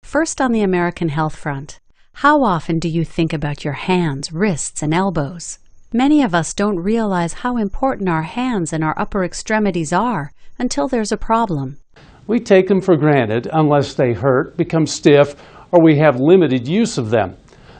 First on the American health front, how often do you think about your hands, wrists, and elbows? Many of us don't realize how important our hands and our upper extremities are until there's a problem. We take them for granted unless they hurt, become stiff, or we have limited use of them.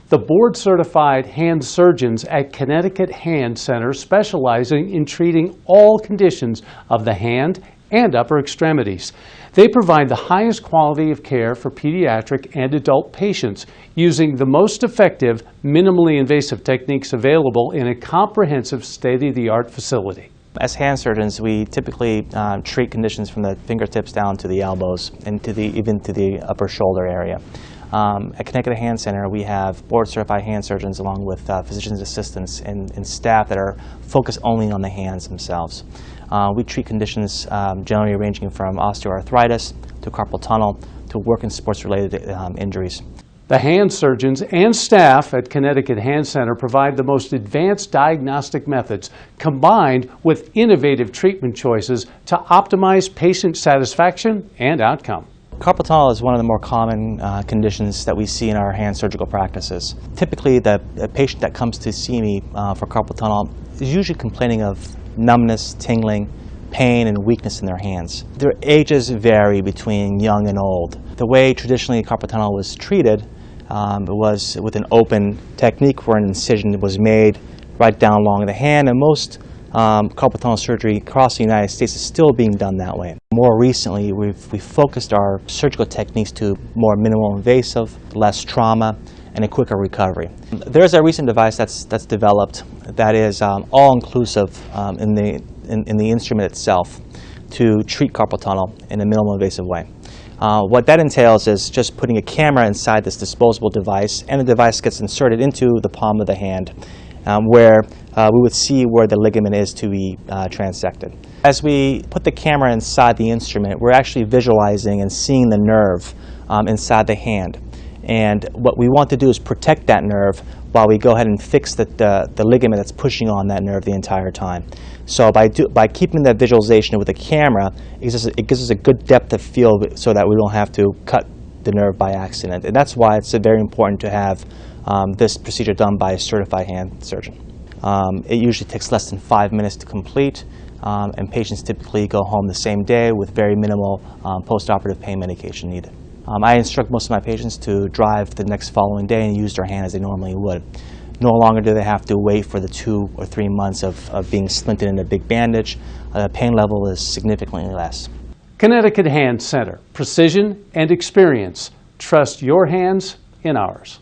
The board-certified hand surgeons at Connecticut Hand Center specializing in treating all conditions of the hand and upper extremities. They provide the highest quality of care for pediatric and adult patients using the most effective, minimally invasive techniques available in a comprehensive state-of-the-art facility. As hand surgeons, we typically treat conditions from the fingertips down to the elbows and even to the upper shoulder area. At Connecticut Hand Center, we have board-certified hand surgeons along with physician's assistants and staff that are focused only on the hands themselves. We treat conditions generally ranging from osteoarthritis to carpal tunnel to work and sports-related injuries. The hand surgeons and staff at Connecticut Hand Center provide the most advanced diagnostic methods combined with innovative treatment choices to optimize patient satisfaction and outcome. Carpal tunnel is one of the more common conditions that we see in our hand surgical practices. Typically, the patient that comes to see me for carpal tunnel is usually complaining of numbness, tingling, pain, and weakness in their hands. Their ages vary between young and old. The way traditionally carpal tunnel was treated was with an open technique where an incision was made right down along the hand, and most carpal tunnel surgery across the United States is still being done that way. More recently, we've focused our surgical techniques to more minimal invasive, less trauma, and a quicker recovery. There's a recent device that's developed that is all-inclusive in the instrument itself to treat carpal tunnel in a minimal invasive way. What that entails is just putting a camera inside this disposable device, and the device gets inserted into the palm of the hand where we would see where the ligament is to be transected. As we put the camera inside the instrument, we're actually visualizing and seeing the nerve inside the hand. And what we want to do is protect that nerve while we go ahead and fix the ligament that's pushing on that nerve the entire time. So by keeping that visualization with the camera, it gives us a good depth of field so that we don't have to cut the nerve by accident. And that's why it's very important to have this procedure done by a certified hand surgeon. It usually takes less than 5 minutes to complete, and patients typically go home the same day with very minimal post-operative pain medication needed. I instruct most of my patients to drive the next following day and use their hand as they normally would. No longer do they have to wait for the 2 or 3 months of being splinted in a big bandage. The pain level is significantly less. Connecticut Hand Center, precision and experience. Trust your hands in ours.